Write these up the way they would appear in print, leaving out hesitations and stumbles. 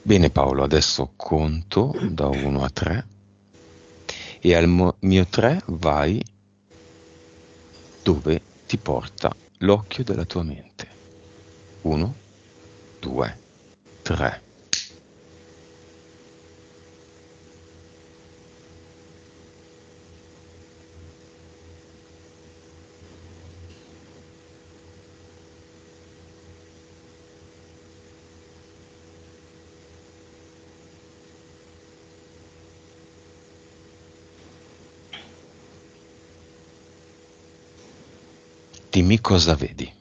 Bene Paolo, adesso conto da 1 a 3 e al mio 3 vai dove ti porta l'occhio della tua mente. 1, 2, 3. Dimmi cosa vedi.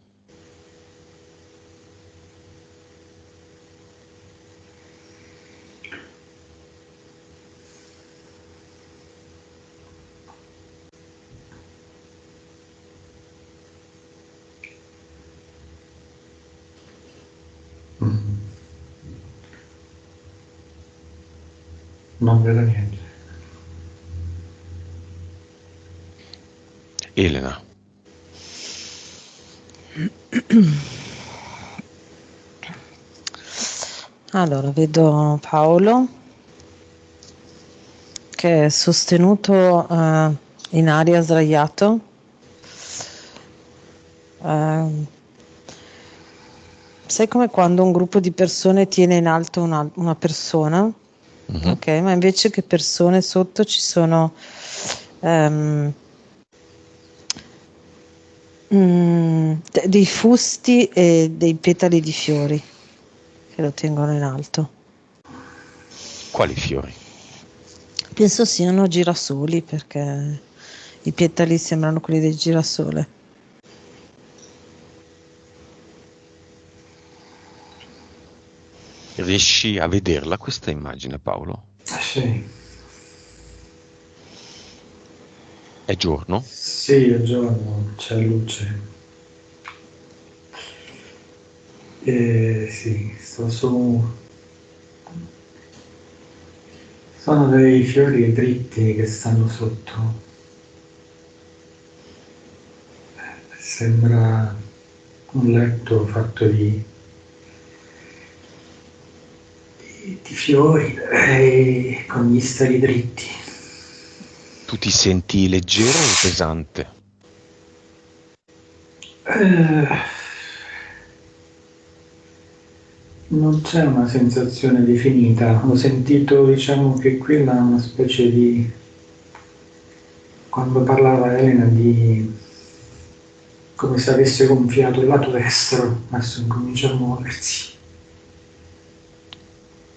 Non vedo niente. Elena. Allora, vedo Paolo che è sostenuto in aria, sdraiato. Sai come quando un gruppo di persone tiene in alto una persona? Ok, ma invece che persone sotto ci sono dei fusti e dei petali di fiori che lo tengono in alto. Quali fiori? Penso siano girasoli perché i petali sembrano quelli del girasole. Riesci a vederla questa immagine, Paolo? Sì. È giorno? Sì, è giorno, c'è luce. Sì, sono dei fiori dritti che stanno sotto. Sembra un letto fatto di fiori e con gli steli dritti. Tu ti senti leggero o pesante? Non c'è una sensazione definita. Ho sentito, diciamo, che quella è una specie di... Quando parlava Elena di... come se avesse gonfiato il lato destro, adesso incomincia a muoversi.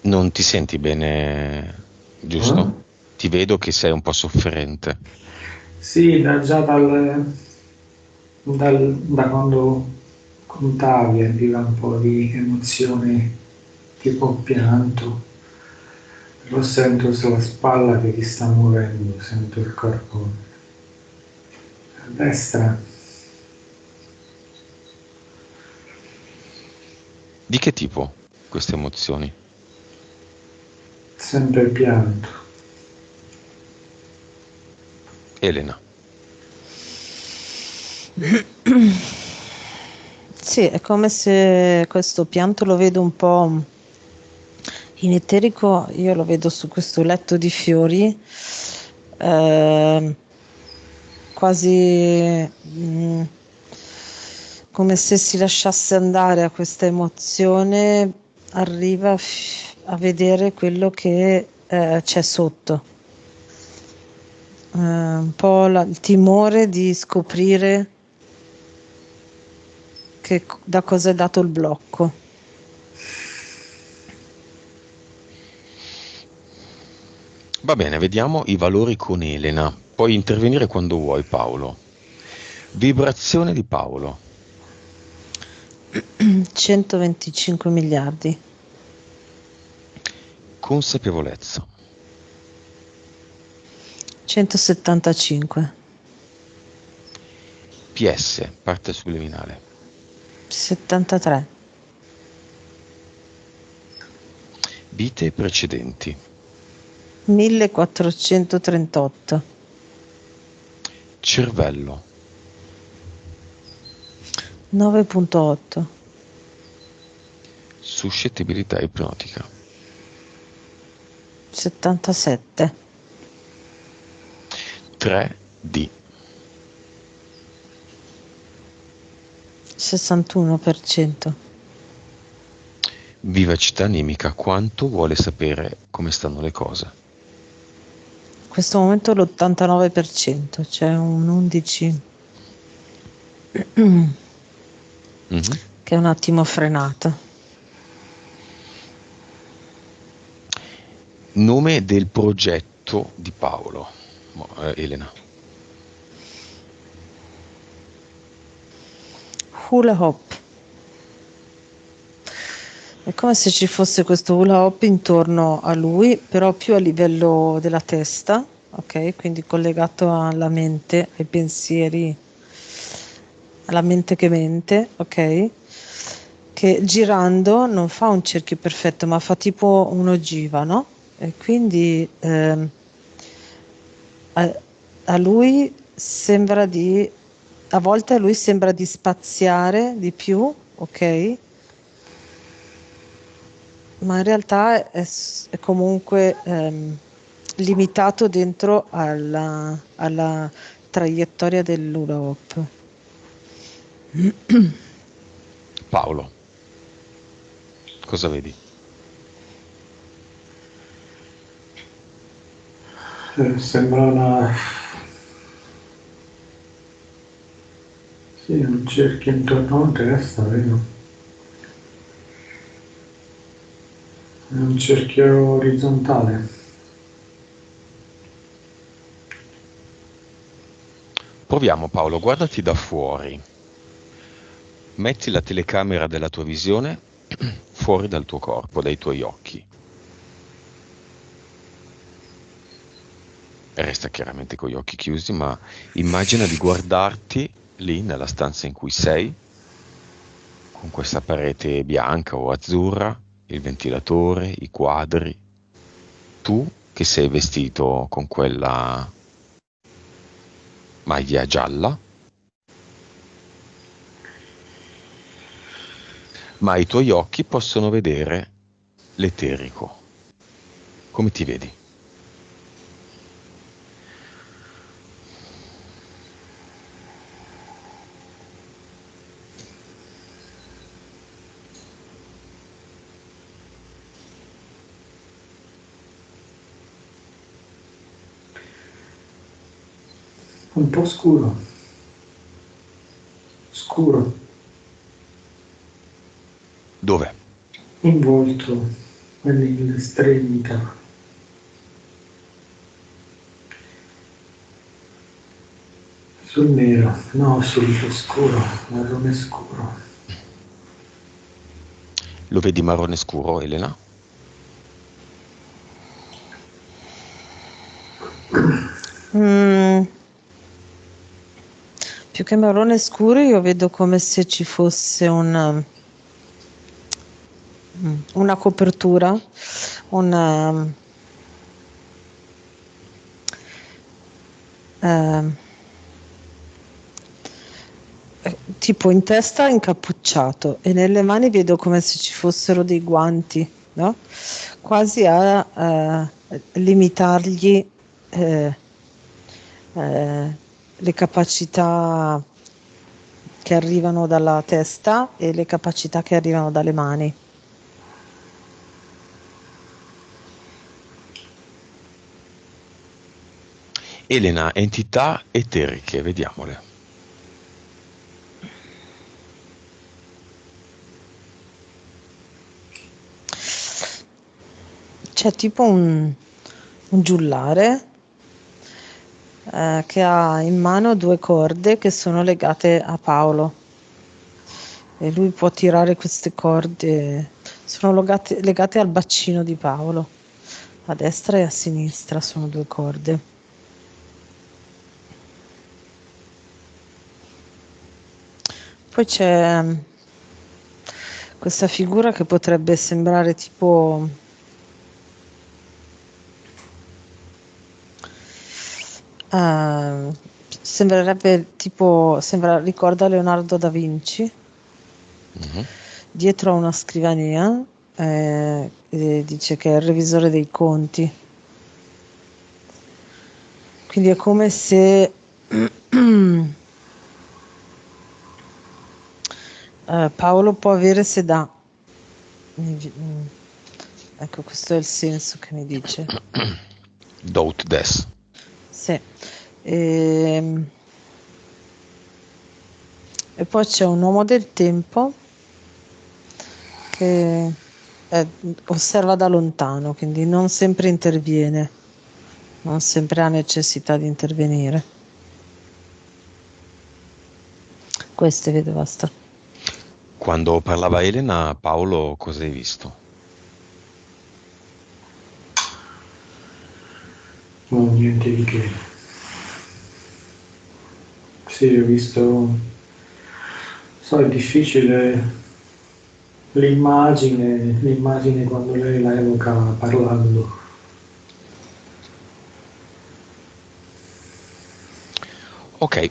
Non ti senti bene, giusto? Ti vedo che sei un po' sofferente. Sì, da quando contavi arriva un po' di emozione tipo pianto. Lo sento sulla spalla che ti sta muovendo, sento il corpo a destra. Di che tipo queste emozioni? Sempre il pianto. Elena. Sì, è come se questo pianto lo vedo un po' in eterico, io lo vedo su questo letto di fiori, quasi come se si lasciasse andare a questa emozione, arriva a vedere quello che c'è sotto. Un po' il timore di scoprire da cosa è dato il blocco. Va bene, vediamo i valori con Elena. Puoi intervenire quando vuoi, Paolo. Vibrazione di Paolo. 125 miliardi. Consapevolezza. 175. PS, parte subliminale. 73. Vite precedenti. 1438. Cervello. 9.8. Suscettibilità ipnotica. 77. 3D. 61%. Vivacità animica, quanto vuole sapere come stanno le cose? In questo momento l'89%, c'è un 11 Mhm. che è un attimo frenato. Nome del progetto di Paolo. Elena. Hula Hoop. È come se ci fosse questo hula hoop intorno a lui, però più a livello della testa, ok? Quindi collegato alla mente, ai pensieri, alla mente che mente, ok? Che girando non fa un cerchio perfetto, ma fa tipo un'ogiva, no? E quindi a lui sembra a volte a lui sembra di spaziare di più, ok? Ma in realtà è comunque limitato dentro alla traiettoria dell'hula hoop. Paolo, cosa vedi? Sembra un cerchio intorno alla testa, vedo. È un cerchio orizzontale. Proviamo Paolo, guardati da fuori. Metti la telecamera della tua visione fuori dal tuo corpo, dai tuoi occhi. Resta chiaramente con gli occhi chiusi, ma immagina di guardarti lì nella stanza in cui sei, con questa parete bianca o azzurra, il ventilatore, i quadri, tu che sei vestito con quella maglia gialla, ma i tuoi occhi possono vedere l'eterico. Come ti vedi? Un po' scuro. Scuro. Dove? Involto nell'estremità. Sul nero, no, sul scuro, marrone scuro. Lo vedi marrone scuro, Elena? Più che marrone scuro io vedo come se ci fosse una copertura, una, tipo in testa incappucciato e nelle mani vedo come se ci fossero dei guanti, no? Quasi a limitargli le capacità che arrivano dalla testa e le capacità che arrivano dalle mani. Elena, entità eteriche, vediamole. C'è tipo un giullare che ha in mano 2 corde che sono legate a Paolo e lui può tirare queste corde, sono legate al bacino di Paolo, a destra e a sinistra sono 2 corde. Poi c'è questa figura che potrebbe sembrare tipo ricorda Leonardo da Vinci, dietro a una scrivania, e dice che è il revisore dei conti. Quindi è come se Paolo può avere se dà. Ecco, questo è il senso che mi dice. Doubt des. Sì. E poi c'è un uomo del tempo che osserva da lontano, quindi non sempre interviene, non sempre ha necessità di intervenire. Queste vedo, basta. Quando parlava Elena, Paolo, cosa hai visto? No, niente di che. Sì, ho visto, so, è difficile l'immagine quando lei la evoca parlando. Ok,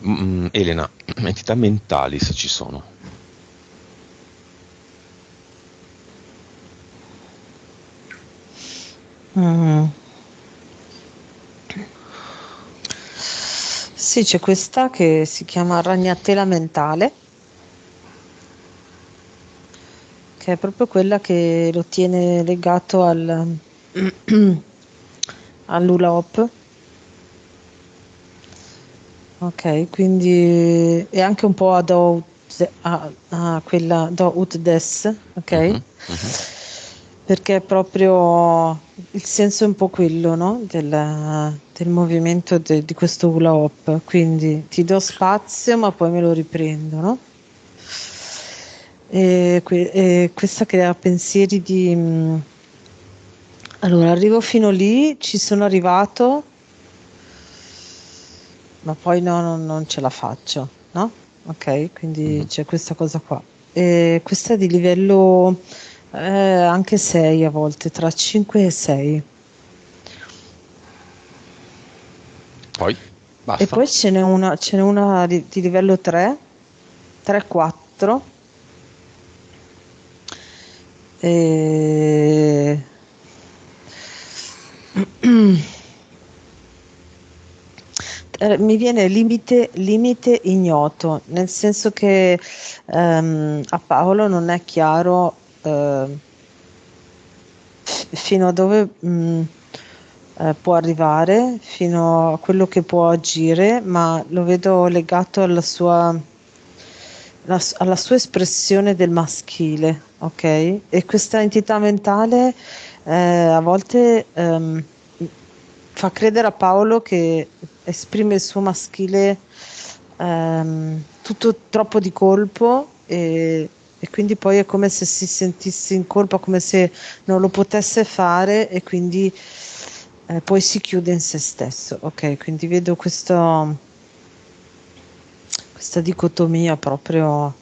Elena, entità mentali se ci sono. Mm. Sì, c'è questa che si chiama ragnatela mentale, che è proprio quella che lo tiene legato all'hula hoop. Ok, quindi è anche un po' a quella Do Ut Des, ok? Mhm, mhm. Perché è proprio il senso è un po' quello, no? Del movimento di questo hula hoop. Quindi ti do spazio, ma poi me lo riprendo, no? E questa crea pensieri di allora arrivo fino lì, ci sono arrivato, ma poi no, non ce la faccio, no? Ok, quindi Mhm. c'è questa cosa qua. E questa è di livello anche 6 a volte, tra 5 e 6. Poi, E basta. poi ce n'è una di livello 3, 3-4. E... mi viene limite ignoto, nel senso che a Paolo non è chiaro fino a dove può arrivare, fino a quello che può agire, ma lo vedo legato alla sua espressione del maschile, ok? E questa entità mentale a volte fa credere a Paolo che esprime il suo maschile tutto troppo di colpo e quindi poi è come se si sentisse in colpa, come se non lo potesse fare e quindi poi si chiude in se stesso. Ok, quindi vedo questa dicotomia proprio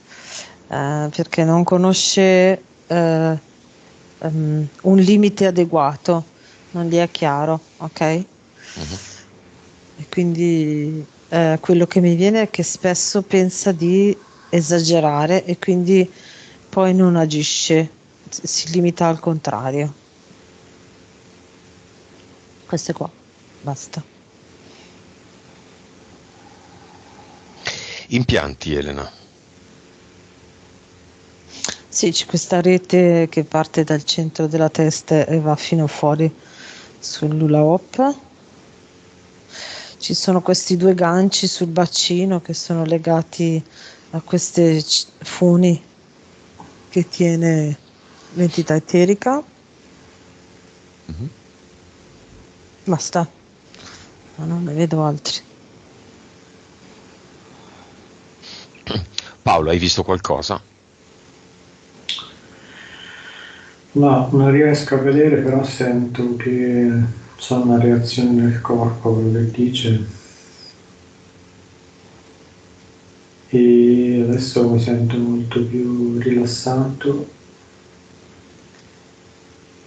perché non conosce un limite adeguato, non gli è chiaro, ok? E Mhm. quindi quello che mi viene è che spesso pensa di esagerare e quindi poi non agisce, si limita al contrario. Queste qua, basta. Impianti, Elena. Sì, c'è questa rete che parte dal centro della testa e va fino fuori sull'hula hoop. Ci sono questi due ganci sul bacino che sono legati a queste funi che tiene l'entità eterica. Mhm. Basta, ma non ne vedo altri. Paolo, hai visto qualcosa? No, non riesco a vedere, però sento che c'è una reazione del corpo, quello che dice, e adesso mi sento molto più rilassato,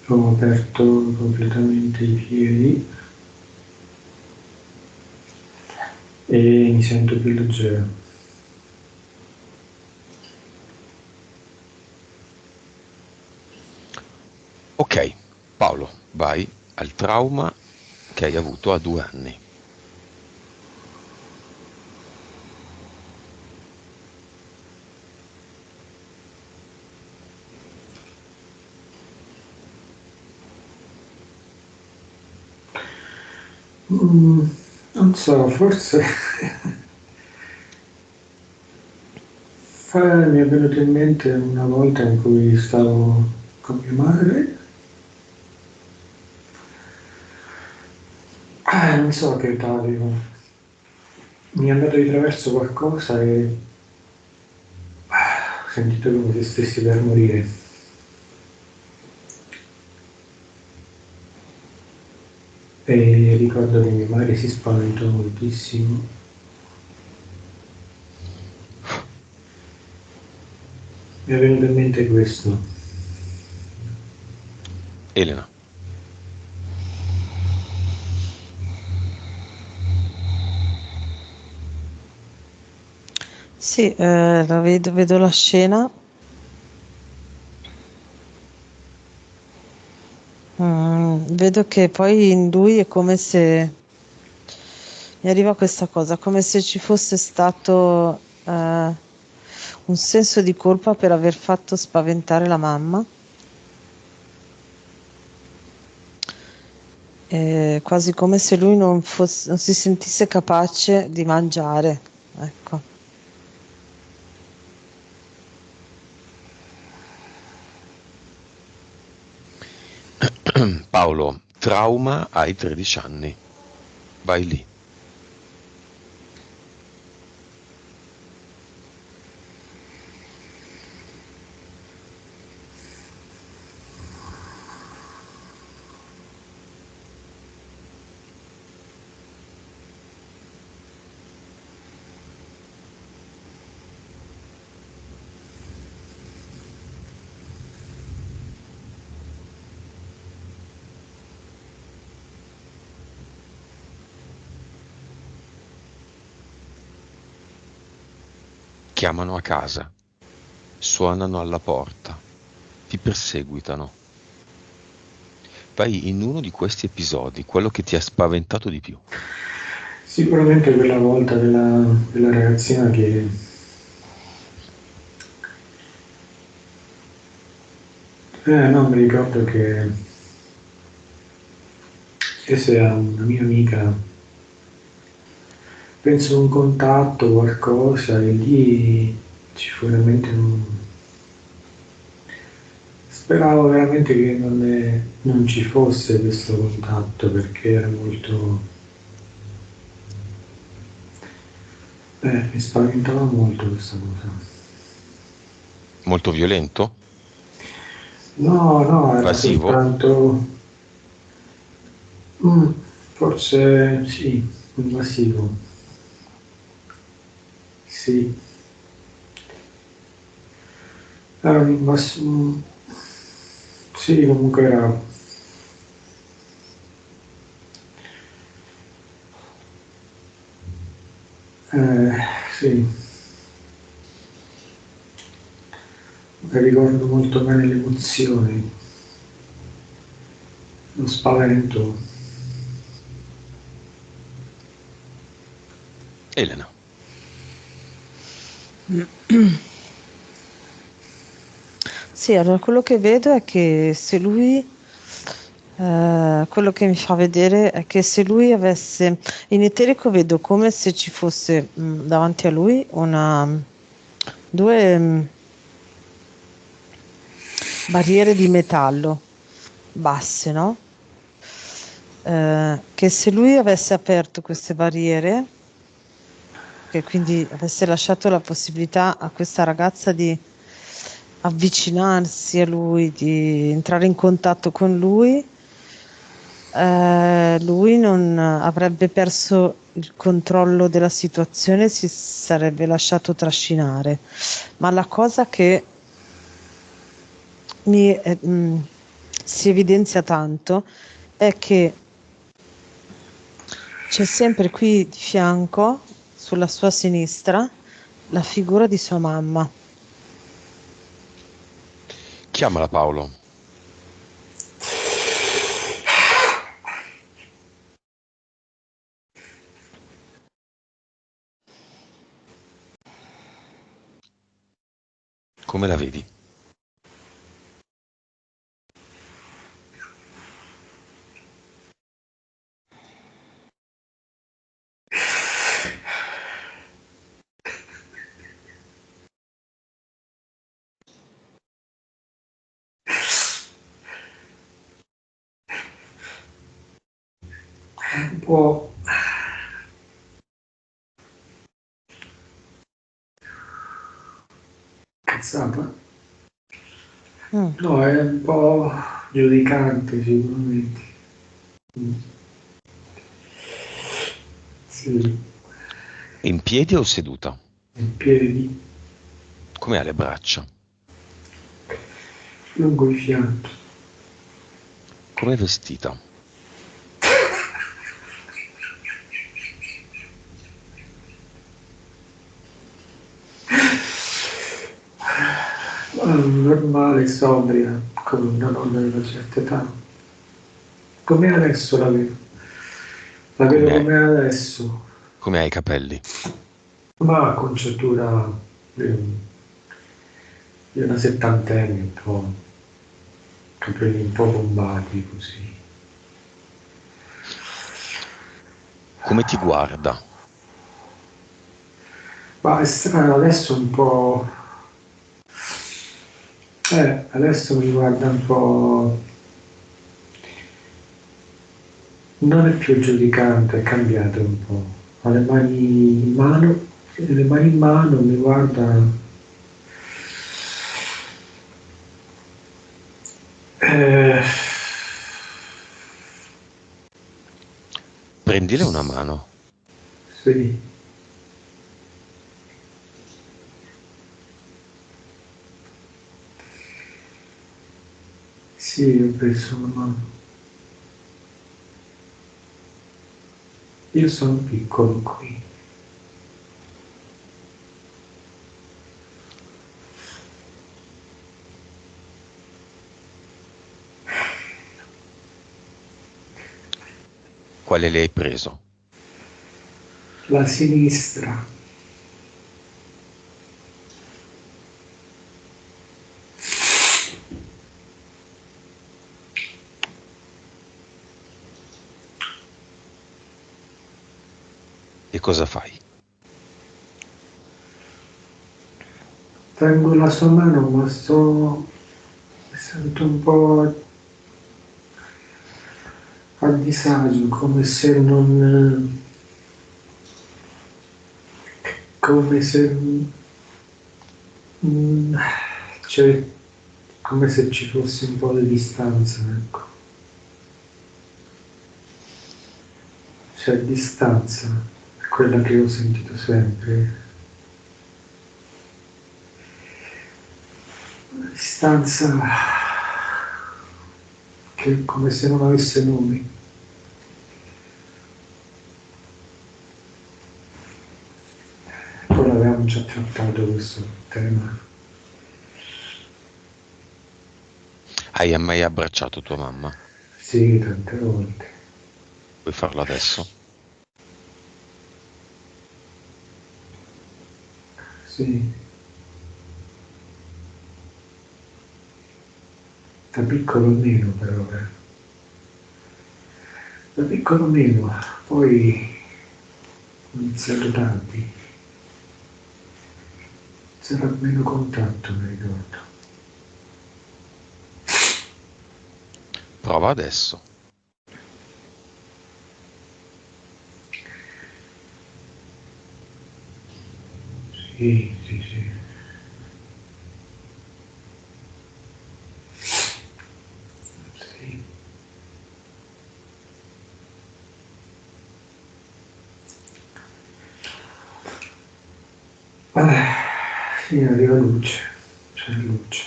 ho aperto completamente i piedi e mi sento più leggero. Ok, Paolo, vai al trauma che hai avuto a 2 anni. Mm, non so, forse mi è venuto in mente una volta in cui stavo con mia madre. Non so che età avevo. Mi è andato di traverso qualcosa e ho sentito come se stessi per morire. E ricordo che mia madre si spaventò moltissimo. Mi è venuto in mente questo. Elena. Sì, vedo la scena. Vedo che poi in lui è come se mi arriva questa cosa, come se ci fosse stato un senso di colpa per aver fatto spaventare la mamma, quasi come se lui non si sentisse capace di mangiare. Ecco. Paolo, trauma ai 13 anni. Vai lì. Chiamano a casa, suonano alla porta, ti perseguitano. Vai in uno di questi episodi, quello che ti ha spaventato di più. Sicuramente quella volta della ragazzina che no, mi ricordo che chiese a una mia amica, penso un contatto, qualcosa, e lì ci fu veramente un... Speravo veramente che non ci fosse questo contatto perché era molto... mi spaventava molto questa cosa. Molto violento? No, no, era Invasivo? soltanto... mm, forse sì, invasivo. Sì, era un invasivo... Sì, comunque era... Eh, sì, ricordo molto bene le emozioni, lo spavento. Elena. Sì, allora quello che vedo è che se lui, quello che mi fa vedere è che se lui avesse, in eterico vedo come se ci fosse davanti a lui due barriere di metallo basse, no? Che se lui avesse aperto queste barriere, che quindi avesse lasciato la possibilità a questa ragazza di avvicinarsi a lui, di entrare in contatto con lui non avrebbe perso il controllo della situazione, si sarebbe lasciato trascinare. Ma la cosa che mi si evidenzia tanto è che c'è sempre qui di fianco, sulla sua sinistra, la figura di sua mamma. Chiamala Paolo. Come la vedi? è un po' cazzata. No, è un po' giudicante sicuramente. Sì, In piedi o seduta? in piedi, Come ha le braccia? lungo i fianchi. Come è vestita? Normale, sobria, come una donna di una certa età. Come adesso la vedo. La vedo Come, come adesso, come ha i capelli? ma conciatura di una settantenne, un po', capelli un po' bombati così. Come ti guarda? Ma è strano, adesso un po'. Adesso mi guarda un po'. Non è più giudicante, è cambiato un po'. Ha le mani in mano, mi guarda. Eh, Prendile una mano. sì, sì, ho preso una mano. Io sono piccolo qui. Quale le hai preso? La sinistra. E cosa fai? Tengo la sua mano, ma mi sento un po' a disagio, come se non. Come se. mm, cioè, come se ci fosse un po' di distanza, ecco. C'è distanza, è quella che ho sentito sempre. Una distanza che è come se non avesse nome. Poi l'avevamo già trattato questo tema. Hai mai abbracciato tua mamma? Sì, tante volte. Puoi farlo adesso? Sì, da piccolo meno però. Da piccolo meno, poi ho iniziato tardi. C'era meno contatto, mi ricordo. Prova adesso. Sì, sì, sì. Sì. Sì, arriva luce, c'è luce.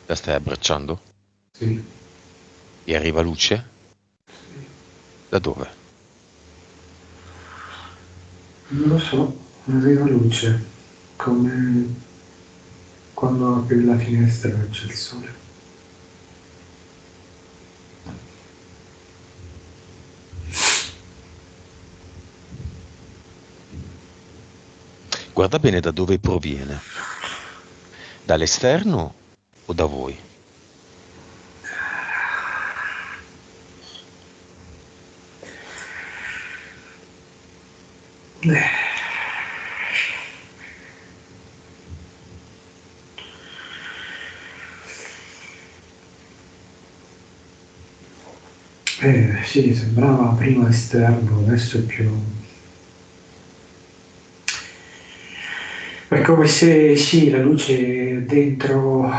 La stai abbracciando? Sì, E arriva luce? Da dove? non lo so, arriva luce, come quando apri la finestra e c'è il sole. Guarda bene da dove proviene. Dall'esterno o da voi? Sì, sembrava prima esterno, adesso è più... È come se sì, la luce è dentro,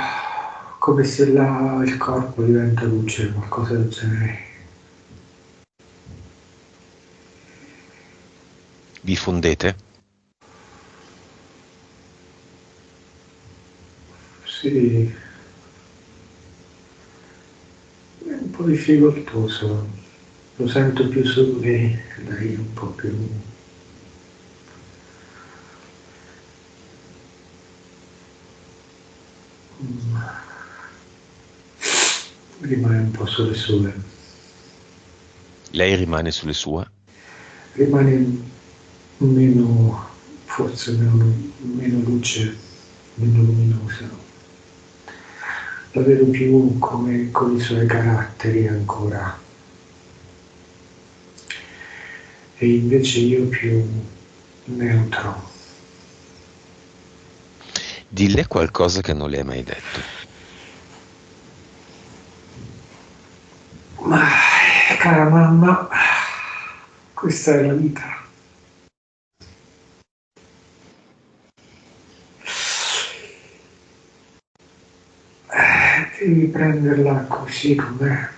come se il corpo diventa luce, qualcosa del genere. Vi fondete? Sì, è un po' difficoltoso, lo sento più su lei, lei è un po' più... mm, rimane un po' sulle sue. Lei rimane sulle sue? Rimane meno, forse meno luce, meno luminosa. La vedo più come con i suoi caratteri ancora. E invece io più neutro. Dille qualcosa che non le hai mai detto. Ma, cara mamma, questa è la vita. Devi prenderla così com'è.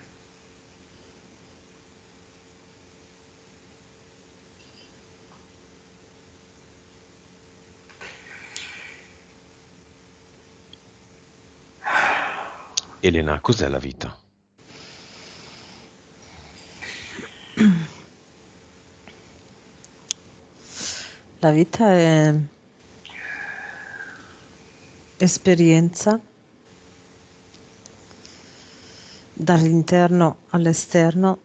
Elena, cos'è la vita? La vita è esperienza dall'interno all'esterno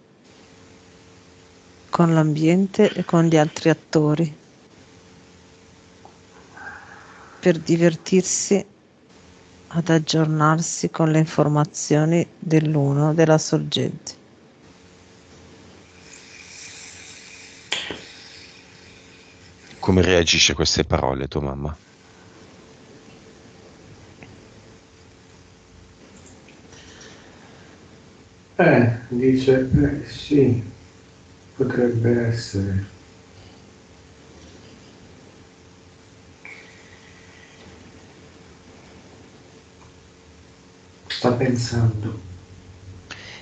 con l'ambiente e con gli altri attori per divertirsi ad aggiornarsi con le informazioni dell'uno della sorgente. Come reagisce a queste parole tua mamma? Dice, sì, potrebbe essere. Sta pensando.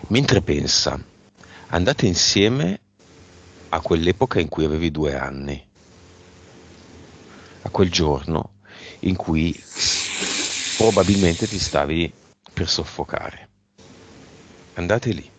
Mentre pensa, andate insieme a quell'epoca in cui avevi 2 anni, a quel giorno in cui probabilmente ti stavi per soffocare. Andate lì.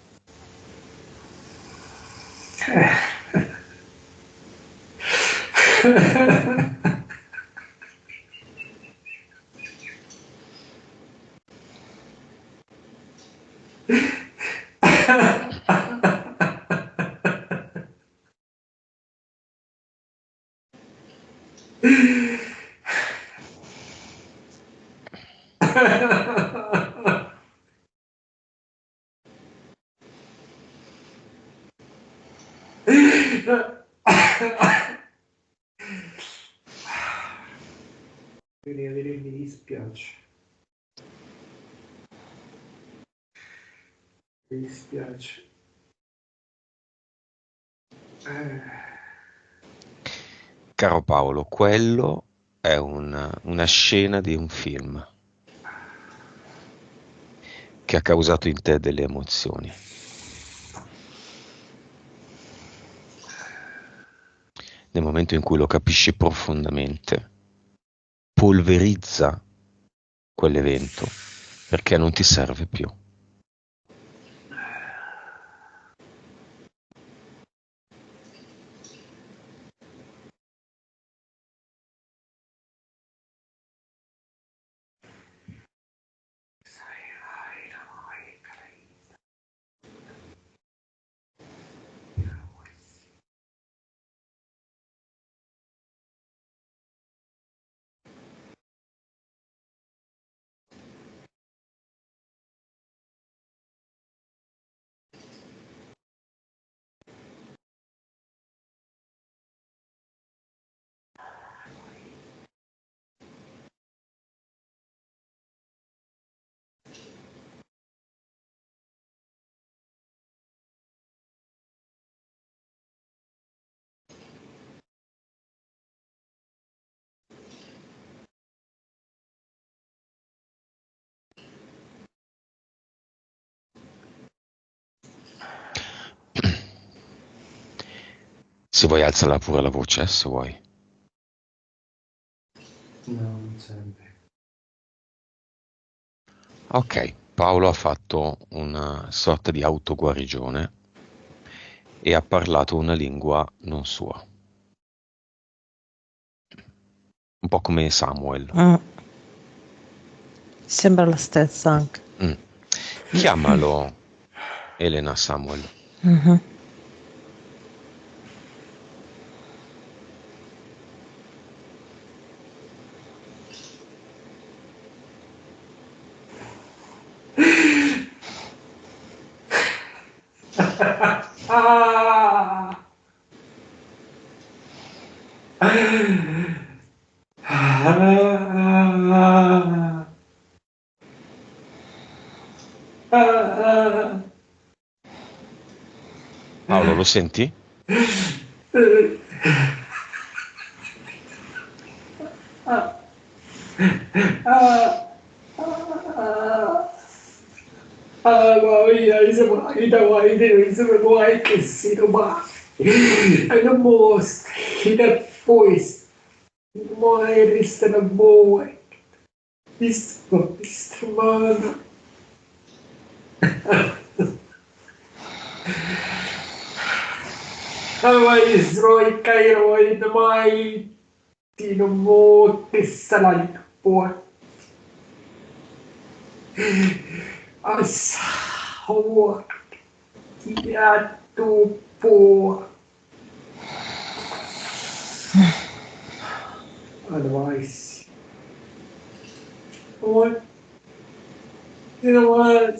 Mi dispiace. Mi dispiace. Caro Paolo, quello è una scena di un film che ha causato in te delle emozioni. Nel momento in cui lo capisci profondamente, polverizza quell'evento perché non ti serve più. Se vuoi alzala pure la voce, se vuoi. No, non serve. Ok, Paolo ha fatto una sorta di autoguarigione e ha parlato una lingua non sua. Un po' come Samuel. Sembra la stessa anche. Chiamalo Elena Samuel. Mhm. Ah! Paolo, lo senti? Che si domani e non mostri depois morreste na boa isso mano mas roi cairoi de mai tino mo salai boa as hoa tia tu boa advice what you know what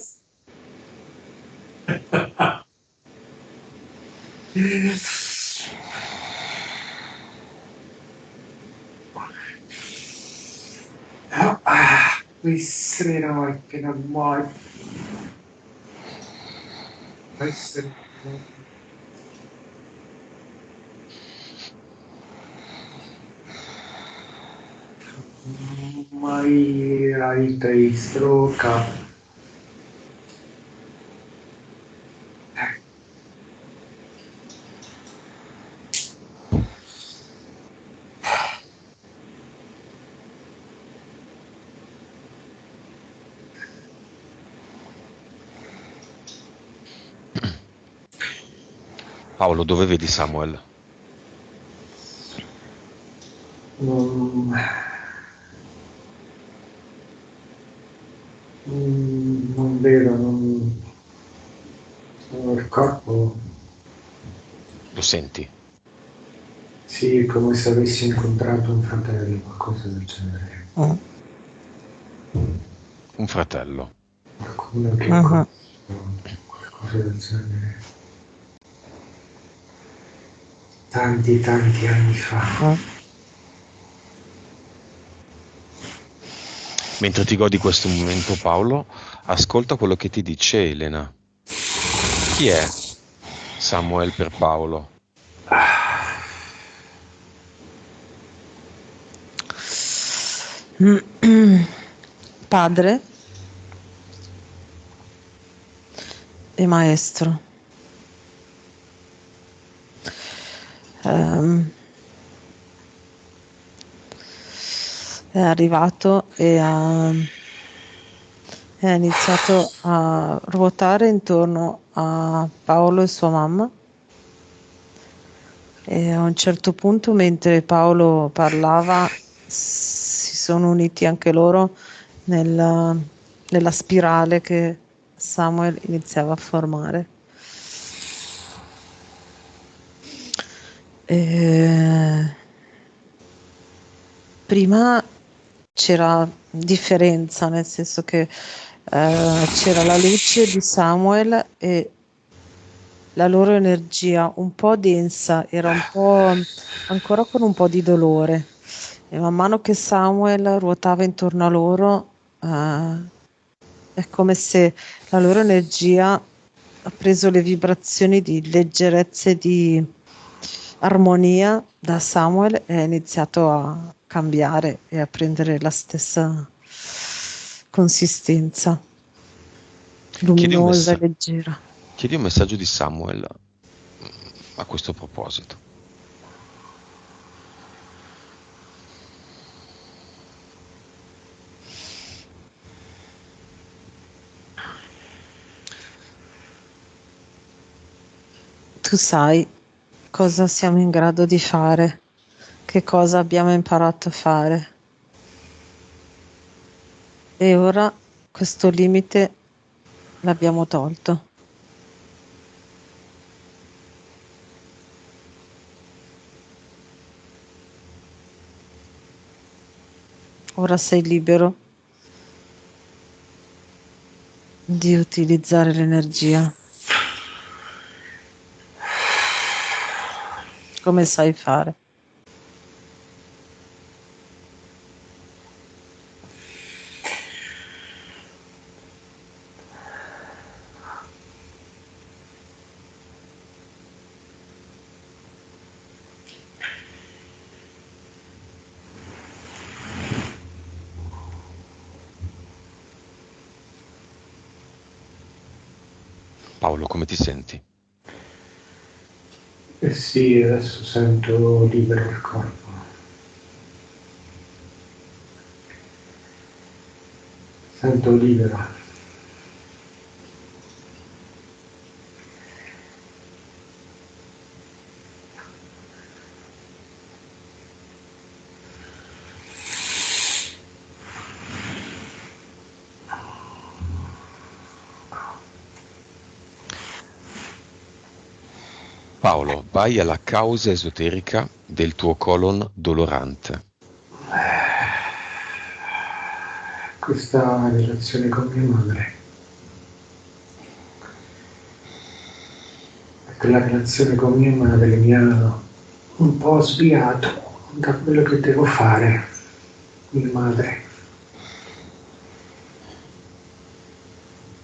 Visserò che non muore. Mai hai stroca. Paolo, dove vedi Samuel? Non vedo, non il corpo. Lo senti? Sì, come se avessi incontrato un fratello, qualcosa del genere. Un fratello. Qualcuno che qualcosa del genere. Tanti anni fa. Mentre ti godi questo momento, Paolo, ascolta quello che ti dice Elena. Chi è Samuel per Paolo? Padre e maestro. È arrivato e ha iniziato a ruotare intorno a Paolo e sua mamma, e a un certo punto, mentre Paolo parlava, si sono uniti anche loro nella spirale che Samuel iniziava a formare. Prima c'era differenza, nel senso che c'era la luce di Samuel e la loro energia un po' densa, era un po' ancora con un po' di dolore, e man mano che Samuel ruotava intorno a loro, è come se la loro energia ha preso le vibrazioni di leggerezza e di armonia da Samuel e ha iniziato a cambiare e a prendere la stessa consistenza, luminosa e leggera. Chiedi un messaggio di Samuel a questo proposito. tu sai cosa siamo in grado di fare, che cosa abbiamo imparato a fare. E ora questo limite l'abbiamo tolto. Ora sei libero di utilizzare l'energia come sai fare. Paolo, come ti senti? Eh sì, adesso sento libero il corpo. Sento libero. Paolo, vai alla causa esoterica del tuo colon dolorante. Questa relazione con mia madre. Perché la relazione con mia madre mi ha un po' sviato da quello che devo fare. Mia madre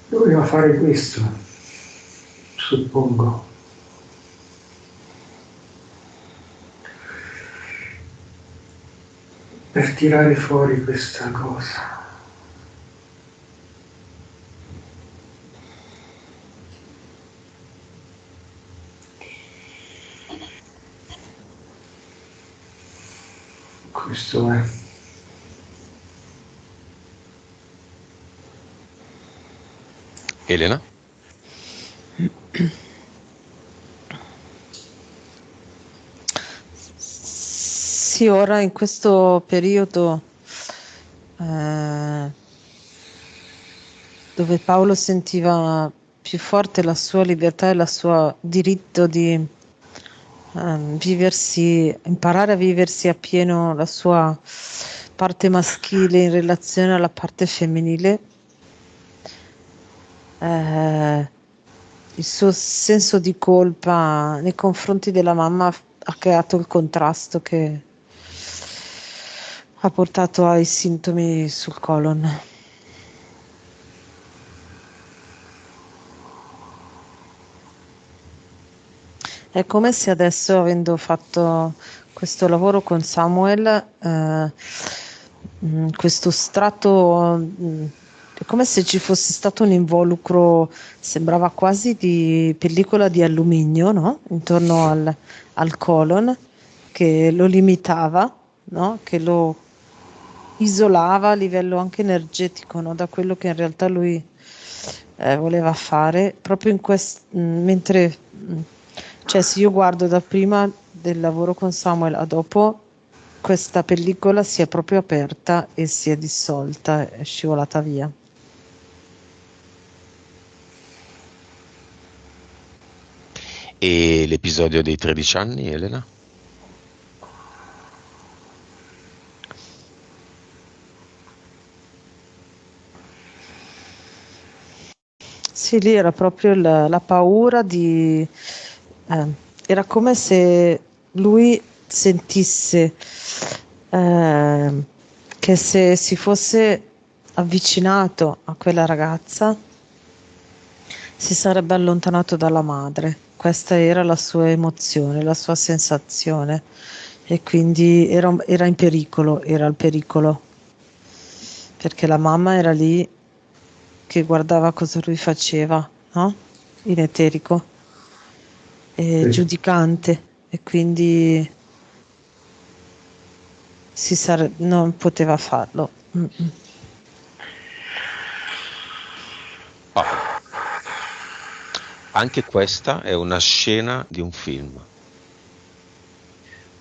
doveva fare questo, suppongo. Per tirare fuori questa cosa. Questo è. Elena? Sì, ora in questo periodo dove Paolo sentiva più forte la sua libertà e il suo diritto di imparare a viversi appieno la sua parte maschile in relazione alla parte femminile, il suo senso di colpa nei confronti della mamma ha creato il contrasto che ha portato ai sintomi sul colon. È come se adesso, avendo fatto questo lavoro con Samuel, questo strato, è come se ci fosse stato un involucro, sembrava quasi di pellicola di alluminio, no? Intorno al colon, che lo limitava, no? Che lo isolava a livello anche energetico, no? Da quello che in realtà lui voleva fare, proprio mentre, cioè se io guardo da prima del lavoro con Samuel a dopo, questa pellicola si è proprio aperta e si è dissolta, è scivolata via. E l'episodio dei 13 anni, Elena? Sì, lì era proprio la paura di... era come se lui sentisse che se si fosse avvicinato a quella ragazza si sarebbe allontanato dalla madre. Questa era la sua emozione, la sua sensazione e quindi era in pericolo, era il pericolo, perché la mamma era lì che guardava cosa lui faceva, no? In eterico e Sì. giudicante e quindi non poteva farlo. Mm-mm. Ah. Anche questa è una scena di un film.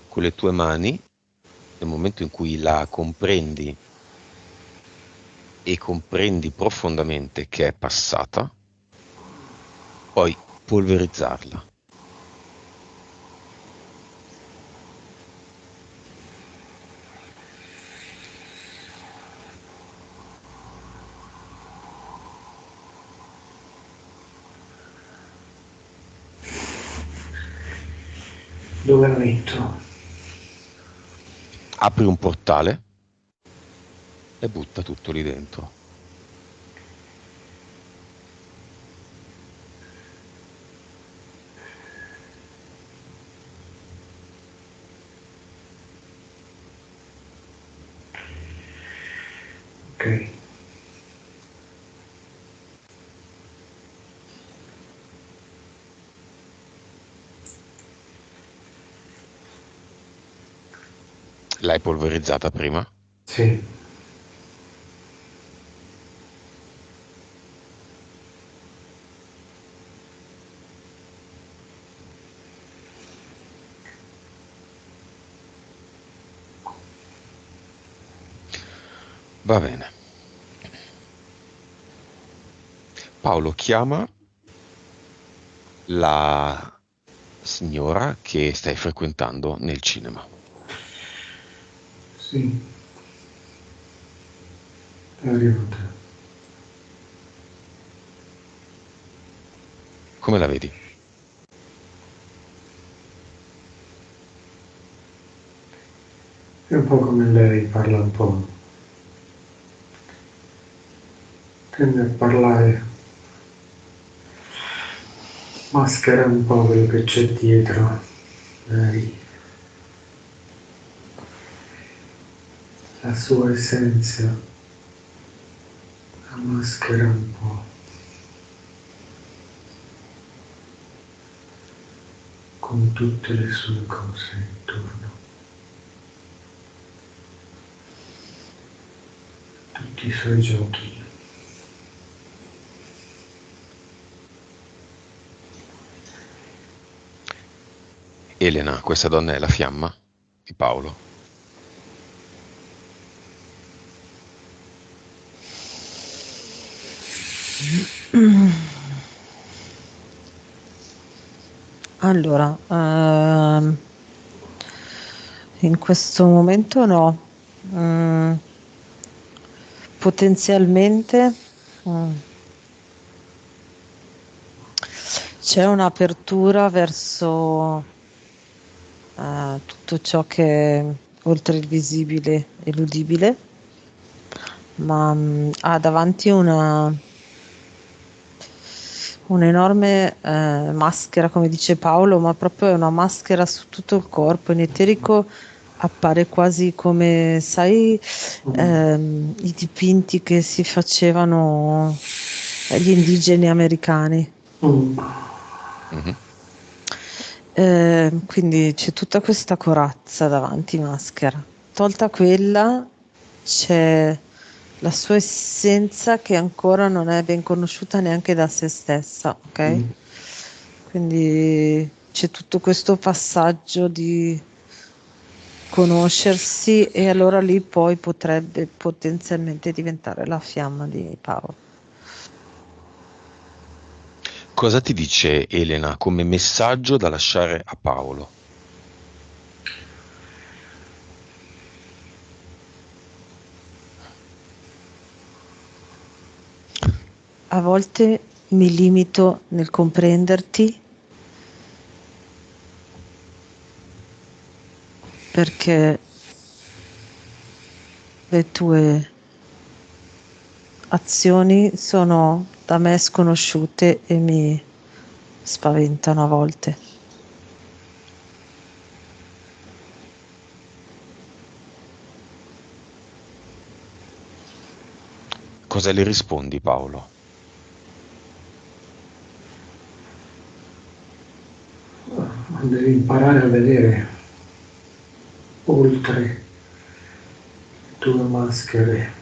Con le tue mani, nel momento in cui la comprendi e comprendi profondamente che è passata, puoi polverizzarla. Dove la metto? Apri un portale e butta tutto lì dentro. Ok. L'hai polverizzata prima? Sì. Va bene. Paolo chiama la signora che stai frequentando nel cinema. Sì. È arrivata. Come la vedi? È un po' come lei, parla un po'. Tende a parlare, maschera un po' quello che c'è dietro. Lei, la sua essenza, la maschera un po'. Con tutte le sue cose intorno. Tutti i suoi giochi. Elena, questa donna è la fiamma di Paolo. Allora, in questo momento no. Mm, potenzialmente c'è un'apertura verso tutto ciò che è oltre il visibile e l'udibile, ma ha davanti un'enorme maschera, come dice Paolo, ma proprio è una maschera su tutto il corpo, in eterico appare quasi come, sai, i dipinti che si facevano gli indigeni americani. Mhm. Quindi c'è tutta questa corazza davanti, maschera. Tolta quella, c'è la sua essenza che ancora non è ben conosciuta neanche da se stessa, ok? Quindi c'è tutto questo passaggio di conoscersi e allora lì poi potrebbe potenzialmente diventare la fiamma di Paolo. Cosa ti dice Elena come messaggio da lasciare a Paolo? A volte mi limito nel comprenderti perché le tue azioni sono da me sconosciute e mi spaventano a volte. Cosa le rispondi, Paolo? Devi imparare a vedere oltre le tue maschere.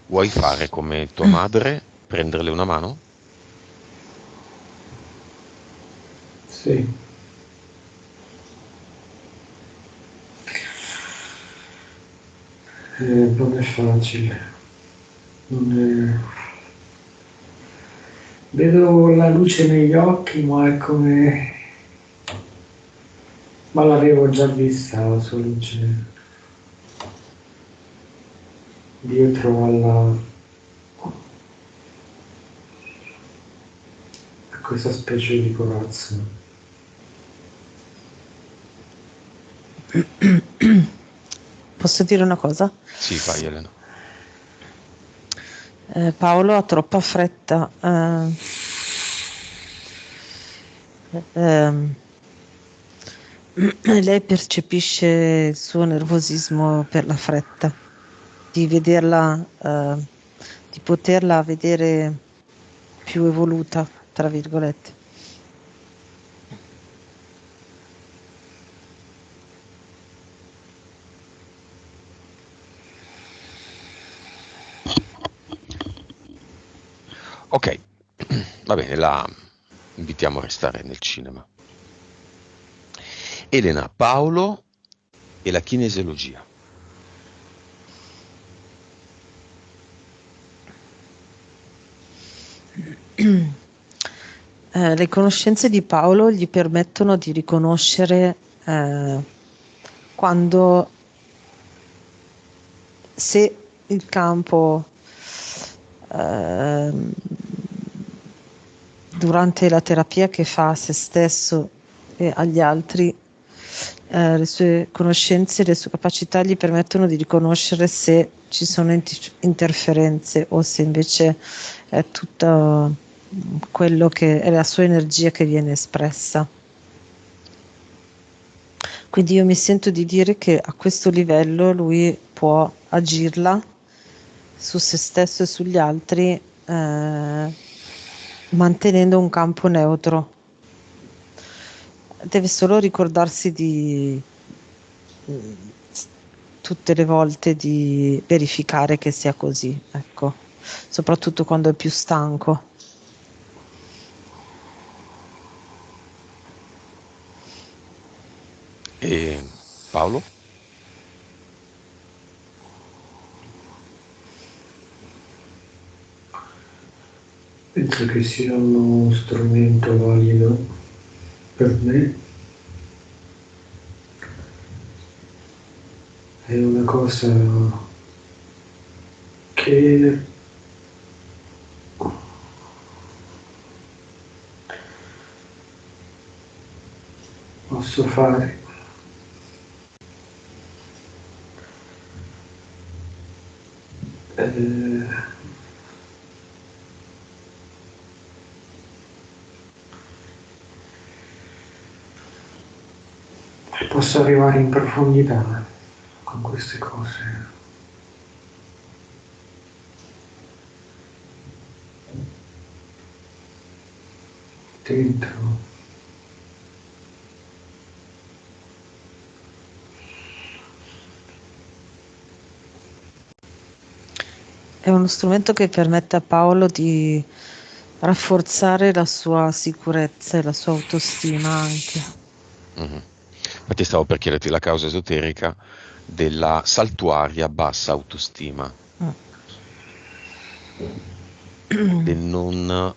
Vuoi fare come tua madre, prenderle una mano? Sì. Non è facile. Non è... Vedo la luce negli occhi, ma è come... Ma l'avevo già vista la sua luce dietro a questa specie di corazza. Posso dire una cosa? Sì, vai Elena. Paolo ha troppa fretta. Lei percepisce il suo nervosismo per la fretta di vederla, di poterla vedere più evoluta, tra virgolette. Ok, va bene, la invitiamo a restare nel cinema. Elena, Paolo e la kinesiologia. Le conoscenze di Paolo gli permettono di riconoscere quando, se il campo durante la terapia che fa a se stesso e agli altri, le sue conoscenze, le sue capacità gli permettono di riconoscere se ci sono interferenze o se invece è tutto quello che è la sua energia che viene espressa. Quindi io mi sento di dire che a questo livello lui può agirla su se stesso e sugli altri, mantenendo un campo neutro. Deve solo ricordarsi di tutte le volte di verificare che sia così, ecco, soprattutto quando è più stanco. E Paolo? Penso che sia uno strumento valido per me. È una cosa che posso fare. Posso arrivare in profondità con queste cose. Dentro. È uno strumento che permette a Paolo di rafforzare la sua sicurezza e la sua autostima anche. Mhm. Infatti stavo per chiederti la causa esoterica della saltuaria bassa autostima, del non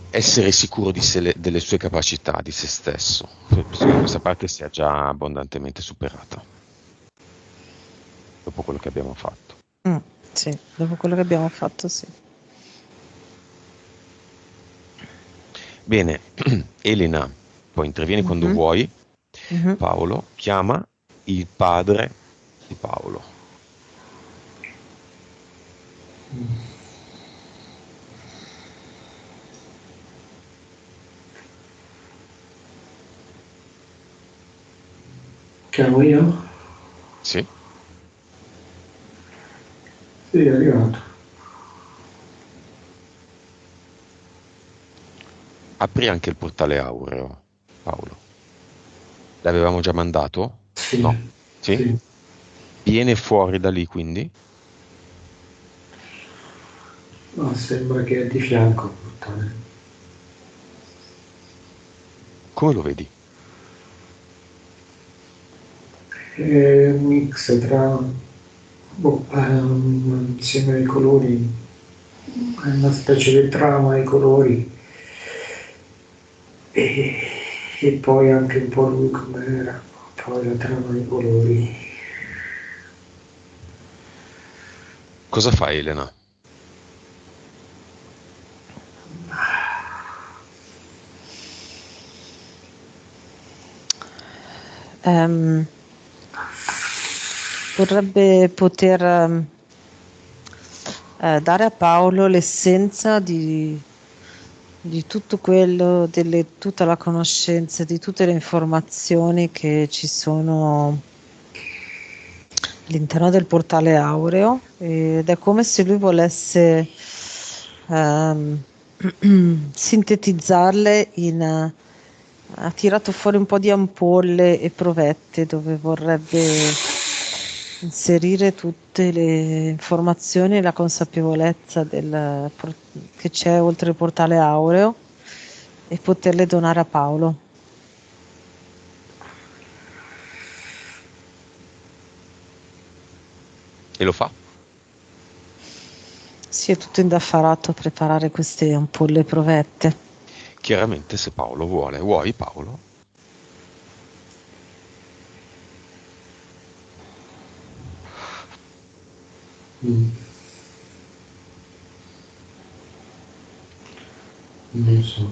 essere sicuro di delle sue capacità, di se stesso. Penso che questa parte sia già abbondantemente superata dopo quello che abbiamo fatto. Sì, dopo quello che abbiamo fatto, sì. Bene, Elena, poi intervieni quando vuoi. Mhm. Paolo chiama il padre di Paolo. Chiamo io? Sì? Sì, è arrivato. Apri anche il portale aureo, Paolo. L'avevamo già mandato? Sì, No? Sì? sì. Viene fuori da lì quindi? No, sembra che è di fianco il portale. Come lo vedi? È un mix tra un insieme di colori, è una specie di trama ai colori e, e poi anche un po' lui com'era, poi la trama dei colori. Cosa fai, Elena? Ehm, vorrebbe poter dare a Paolo l'essenza di tutto quello, tutta la conoscenza, di tutte le informazioni che ci sono all'interno del portale aureo, ed è come se lui volesse ehm, sintetizzarle ha tirato fuori un po' di ampolle e provette dove vorrebbe inserire tutte le informazioni e la consapevolezza che c'è oltre il portale aureo e poterle donare a Paolo. E lo fa? Si è tutto indaffarato a preparare queste ampolle provette. Chiaramente se Paolo vuole. Vuoi, Paolo? Non so.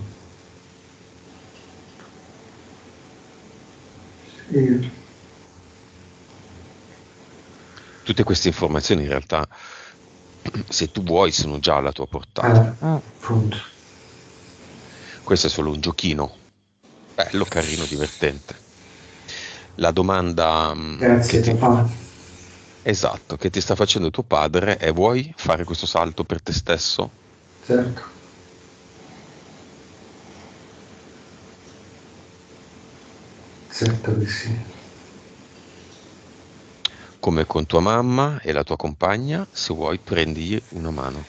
Sì. Tutte queste informazioni in realtà, se tu vuoi, sono già alla tua portata. Appunto. Questo è solo un giochino. Bello, carino, divertente. La domanda Grazie papà. esatto, che ti sta facendo tuo padre è: vuoi fare questo salto per te stesso? Certo. Certo che sì. Come con tua mamma e la tua compagna, se vuoi prendigli una mano.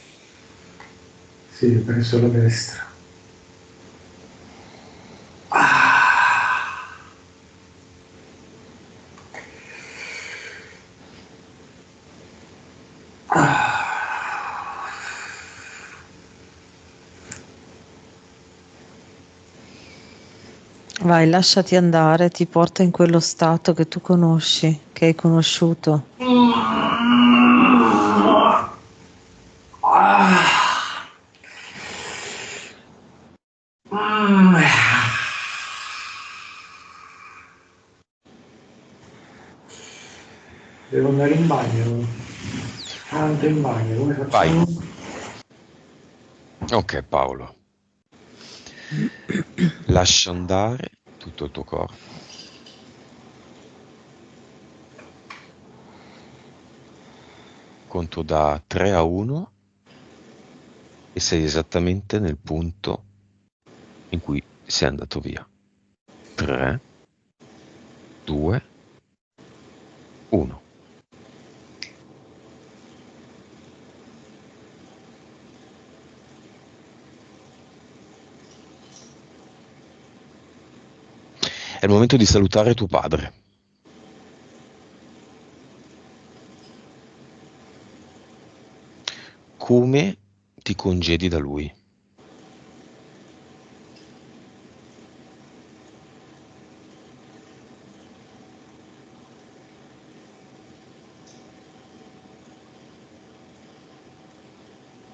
Sì, ho preso la destra. Vai, lasciati andare, ti porta in quello stato che tu conosci, che hai conosciuto. Devo andare in bagno. Tanto in bagno, come Vai. facciamo? Ok, Paolo. Lascia andare tutto il tuo corpo. Conto da 3 a 1 e sei esattamente nel punto in cui sei andato via. 3, 2, 1. È il momento di salutare tuo padre. Come ti congedi da lui?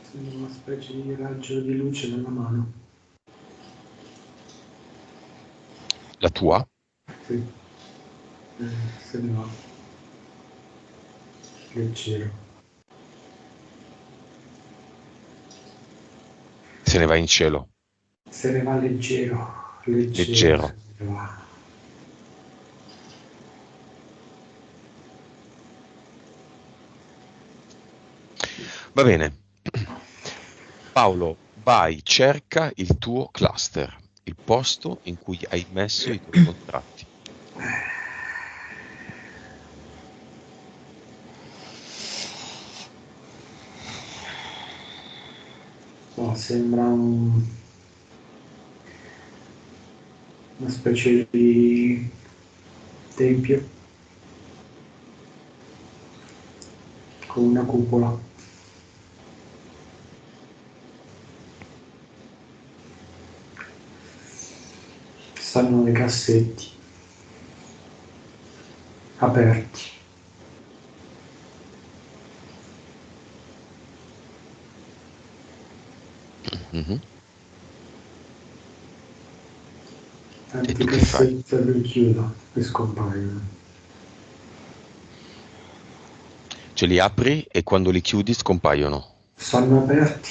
Sembra una specie di raggio di luce nella mano. La tua? Sì. Se ne va. Leggero. Se ne va in cielo. Se ne va leggero. Leggero Leggero. se ne va. Va bene. Paolo, vai, cerca il tuo cluster, il posto in cui hai messo i tuoi contratti. Sembra una specie di tempio con una cupola. Stanno dei cassetti aperti. Mhm. E Tanti tu che fai? cassetti li chiudo e scompaiono. Ce li apri e quando li chiudi scompaiono. Stanno aperti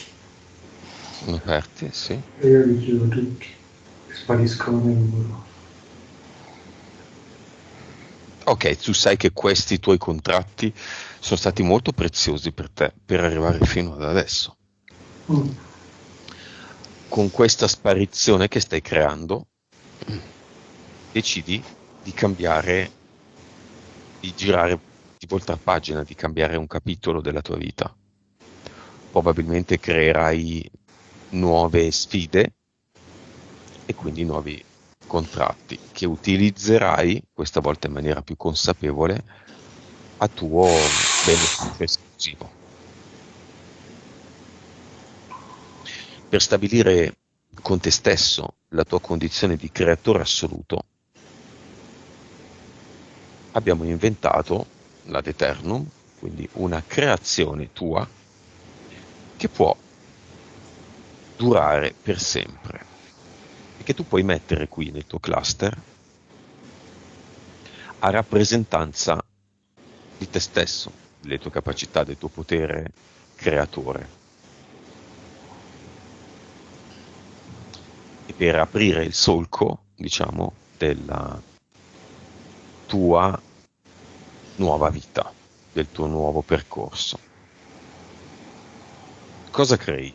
Sono aperti, sì. e io li chiudo tutti e spariscono nel muro. Ok, tu sai che questi tuoi contratti sono stati molto preziosi per te per arrivare fino ad adesso. Mm. Con questa sparizione che stai creando, decidi di cambiare, di girare, di voltare pagina, di cambiare un capitolo della tua vita. Probabilmente creerai nuove sfide e quindi nuovi contratti che utilizzerai, questa volta in maniera più consapevole, a tuo beneficio esclusivo. Per stabilire con te stesso la tua condizione di creatore assoluto, abbiamo inventato l'ad eternum, quindi una creazione tua che può durare per sempre e che tu puoi mettere qui nel tuo cluster a rappresentanza di te stesso, delle tue capacità, del tuo potere creatore. E per aprire il solco, diciamo, della tua nuova vita, del tuo nuovo percorso. Cosa crei?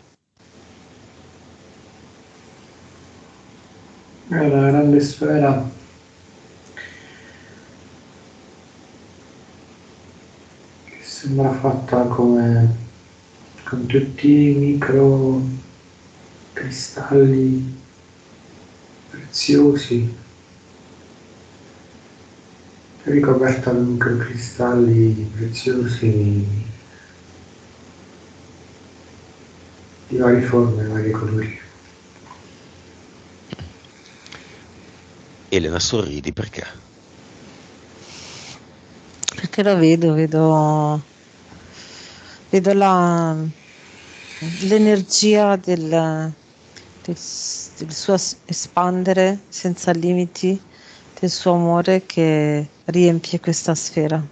È una grande sfera che sembra fatta come con tutti i micro cristalli preziosi, ricoperta da microcristalli preziosi di varie forme, vari colori. Elena, sorridi perché? Perché lo vedo l'energia del suo espandere senza limiti, del suo amore che riempie questa sfera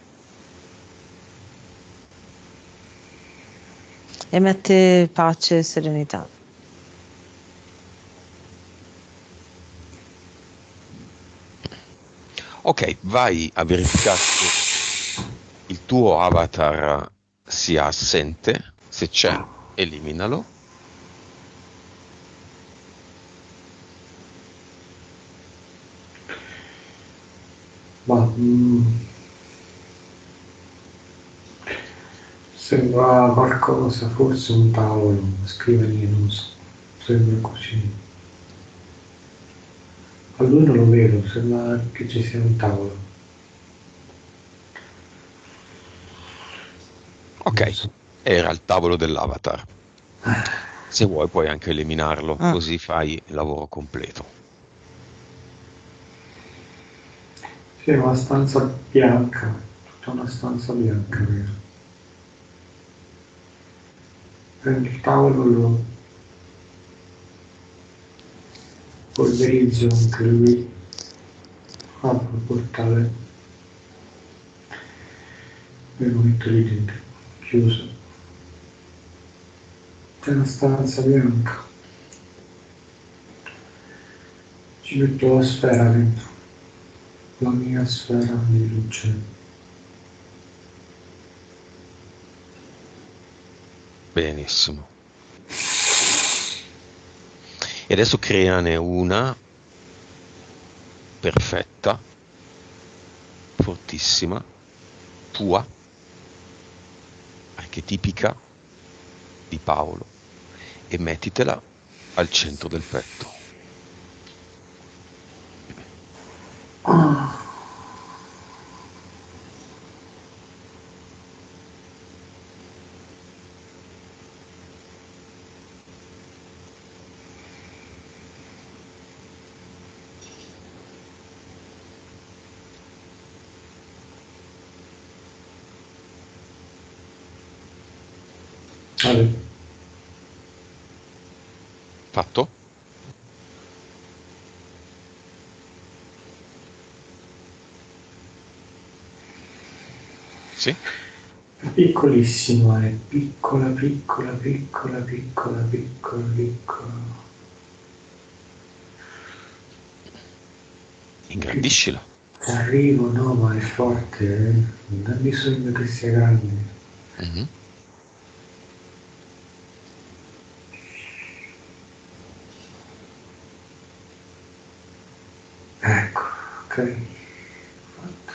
e mette pace e serenità. Ok, vai a verificare se il tuo avatar sia assente, se c'è, eliminalo. Ma sembra qualcosa, forse un tavolo, una scrivania, non so, sembra così. A lui non lo vedo, sembra che ci sia un tavolo, non Ok, so. era il tavolo dell'avatar. Se vuoi puoi anche eliminarlo, Mm. così fai il lavoro completo. Sì, è una stanza bianca, tutta una stanza bianca, vero? Prendo il tavolo, lo polverizzo anche lui, apro il portale e lo metto lì dentro, chiuso. C'è una stanza bianca, ci metto la sfera dentro, la mia sfera di luce. Benissimo. E adesso creane una perfetta, fortissima, tua, archetipica di Paolo, e mettitela al centro del petto. Vale. Fatto? Sì? Piccolissimo, è piccola, piccola, piccola, piccola, piccola, piccola. Ingrandiscila. Ci arrivo, no, ma è forte, non ha bisogno che sia grande. Mhm. Ecco, ok. Fatto.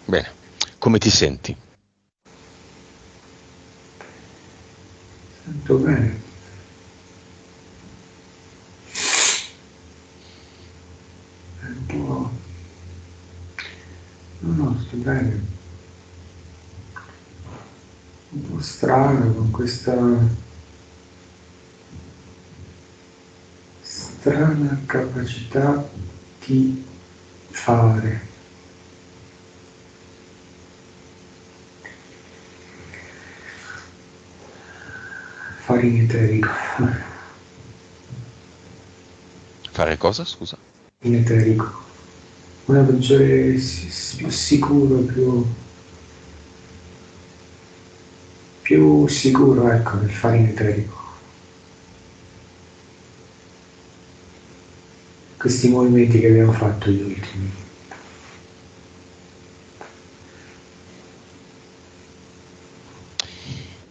Bene. Come ti senti? Sento bene. È un po'... No, sto bene. Un po' strano con questa strana capacità di fare. Fare in eterico. Fare cosa, scusa? In eterico. Una maggiore, più sicuro, più sicuro, ecco, nel fare in eterico. Questi movimenti che abbiamo fatto gli ultimi.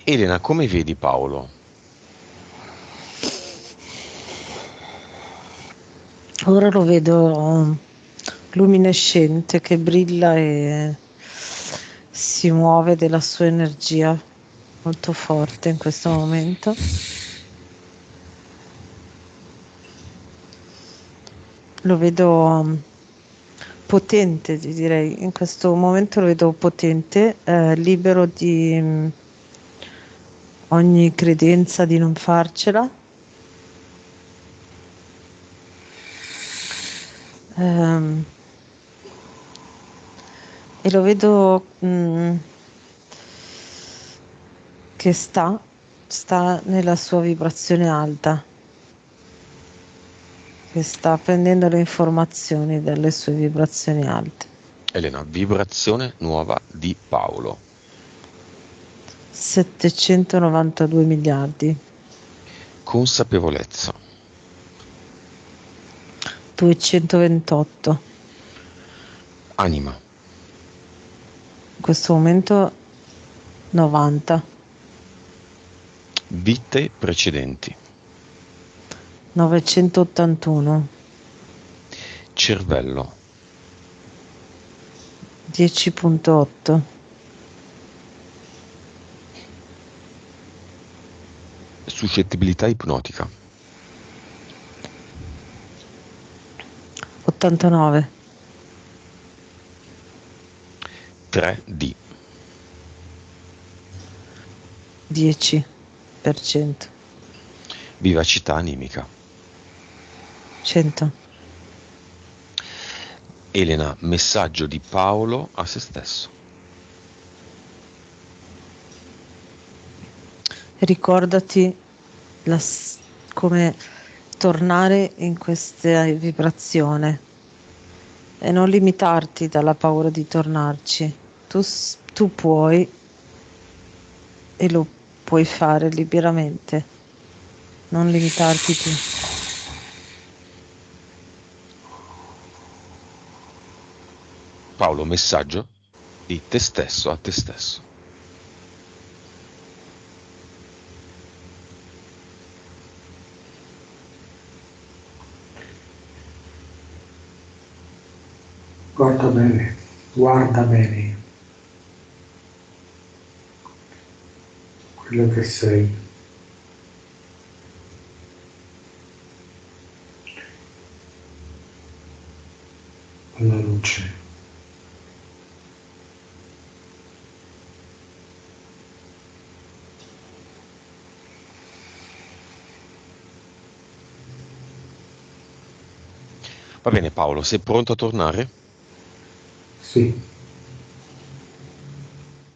Elena, come vedi Paolo? Ora lo vedo luminescente che brilla e si muove della sua energia molto forte in questo momento. Lo vedo potente, ti direi. In questo momento lo vedo potente, libero di ogni credenza di non farcela. E lo vedo che sta nella sua vibrazione alta, che sta prendendo le informazioni dalle sue vibrazioni alte. Elena, vibrazione nuova di Paolo. 792 miliardi, Consapevolezza. 228. Anima. In questo momento 90, Vite precedenti. 981, Cervello. 10.8, Suscettibilità ipnotica. 89, 3D. 10%, Vivacità animica. 100. Elena, messaggio di Paolo a se stesso. Ricordati come tornare in questa vibrazione e non limitarti dalla paura di tornarci. Tu puoi e lo puoi fare liberamente, non limitarti più. Paolo, messaggio di te stesso a te stesso. Guarda bene, guarda bene. quello che sei. Alla luce. Va bene Paolo, sei pronto a tornare? Sì.